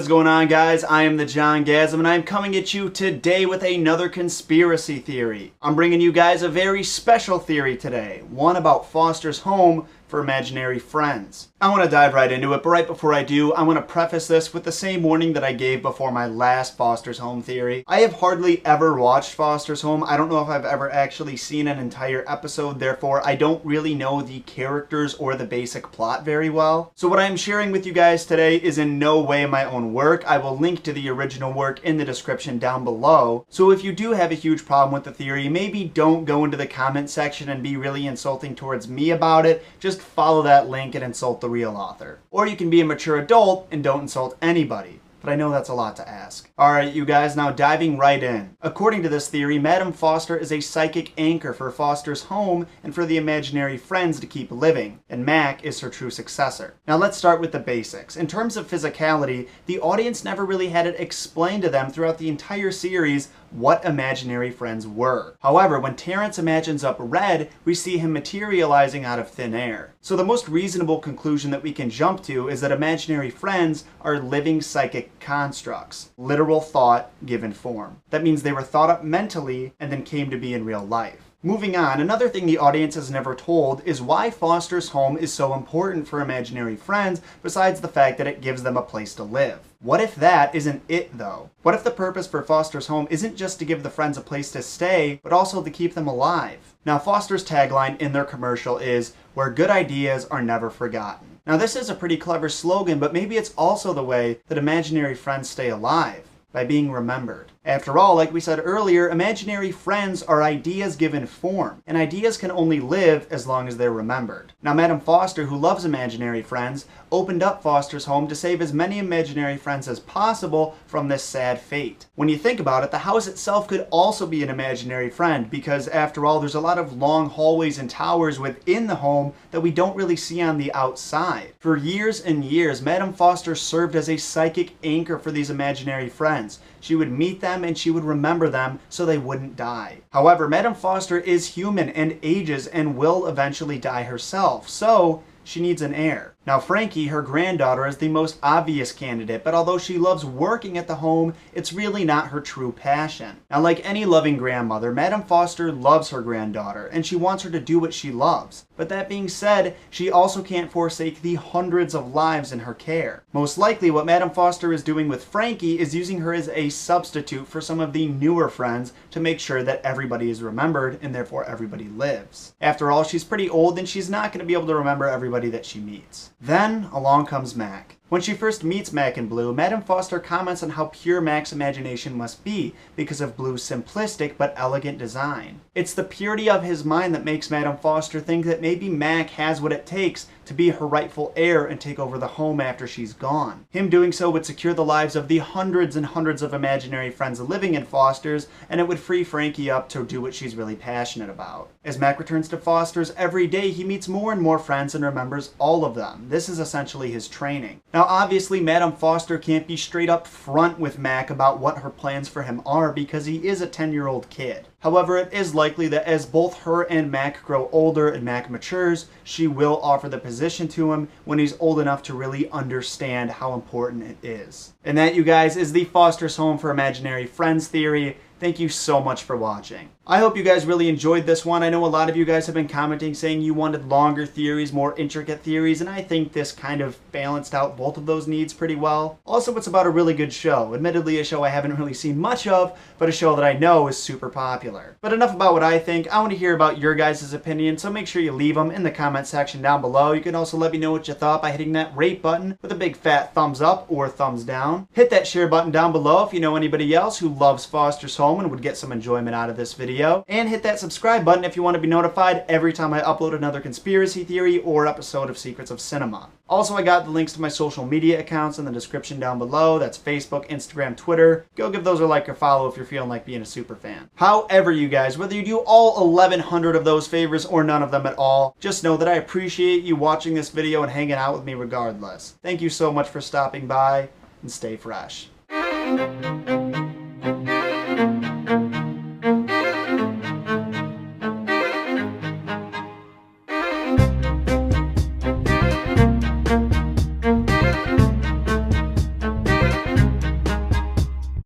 is going on, guys? I am the John Gasm, and I'm coming at you today with another conspiracy theory. I'm bringing you guys a very special theory today, one about Foster's home for imaginary friends. I want to dive right into it, but right before I do, I want to preface this with the same warning that I gave before my last Foster's Home theory. I have hardly ever watched Foster's Home. I don't know if I've ever actually seen an entire episode, therefore I don't really know the characters or the basic plot very well. So what I am sharing with you guys today is in no way my own work. I will link to the original work in the description down below. So if you do have a huge problem with the theory, maybe don't go into the comment section and be really insulting towards me about it. Just follow that link and insult the real author. Or you can be a mature adult and don't insult anybody. But I know that's a lot to ask. Alright, you guys, now diving right in. According to this theory, Madame Foster is a psychic anchor for Foster's home and for the imaginary friends to keep living, and Mac is her true successor. Now let's start with the basics. In terms of physicality, the audience never really had it explained to them throughout the entire series what imaginary friends were. However, when Terrence imagines up Red, we see him materializing out of thin air. So the most reasonable conclusion that we can jump to is that imaginary friends are living psychic constructs, literal thought given form. That means they were thought up mentally and then came to be in real life. Moving on, another thing the audience has never told is why Foster's home is so important for imaginary friends besides the fact that it gives them a place to live. What if that isn't it though? What if the purpose for Foster's home isn't just to give the friends a place to stay, but also to keep them alive? Now Foster's tagline in their commercial is, "Where good ideas are never forgotten." Now this is a pretty clever slogan, but maybe it's also the way that imaginary friends stay alive, by being remembered. After all, like we said earlier, imaginary friends are ideas given form, and ideas can only live as long as they're remembered. Now, Madame Foster, who loves imaginary friends, opened up Foster's home to save as many imaginary friends as possible from this sad fate. When you think about it, the house itself could also be an imaginary friend, because after all, there's a lot of long hallways and towers within the home that we don't really see on the outside. For years and years, Madame Foster served as a psychic anchor for these imaginary friends. She would meet them and she would remember them so they wouldn't die. However, Madame Foster is human and ages and will eventually die herself, so she needs an heir. Now Frankie, her granddaughter, is the most obvious candidate, but although she loves working at the home, it's really not her true passion. Now like any loving grandmother, Madame Foster loves her granddaughter, and she wants her to do what she loves. But that being said, she also can't forsake the hundreds of lives in her care. Most likely what Madame Foster is doing with Frankie is using her as a substitute for some of the newer friends to make sure that everybody is remembered and therefore everybody lives. After all, she's pretty old and she's not going to be able to remember everybody that she meets. Then along comes Mac. When she first meets Mac and Blue, Madame Foster comments on how pure Mac's imagination must be because of Blue's simplistic but elegant design. It's the purity of his mind that makes Madame Foster think that maybe Mac has what it takes to be her rightful heir and take over the home after she's gone. Him doing so would secure the lives of the hundreds and hundreds of imaginary friends living in Foster's, and it would free Frankie up to do what she's really passionate about. As Mac returns to Foster's every day, he meets more and more friends and remembers all of them. This is essentially his training. Now obviously Madame Foster can't be straight up front with Mac about what her plans for him are because he is a 10-year-old kid. However, it is likely that as both her and Mac grow older and Mac matures, she will offer the position to him when he's old enough to really understand how important it is. And that, you guys, is the Foster's Home for Imaginary Friends theory. Thank you so much for watching. I hope you guys really enjoyed this one. I know a lot of you guys have been commenting saying you wanted longer theories, more intricate theories, and I think this kind of balanced out both of those needs pretty well. Also, it's about a really good show. Admittedly, a show I haven't really seen much of, but a show that I know is super popular. But enough about what I think. I want to hear about your guys' opinions, so make sure you leave them in the comment section down below. You can also let me know what you thought by hitting that rate button with a big fat thumbs up or thumbs down. Hit that share button down below if you know anybody else who loves Foster's Home and would get some enjoyment out of this video. And hit that subscribe button if you want to be notified every time I upload another conspiracy theory or episode of Secrets of Cinema. Also, I got the links to my social media accounts in the description down below. That's Facebook, Instagram, Twitter. Go give those a like or follow if you're feeling like being a super fan. However, you guys, whether you do all 1100 of those favors or none of them at all, just know that I appreciate you watching this video and hanging out with me regardless. Thank you so much for stopping by, and stay fresh.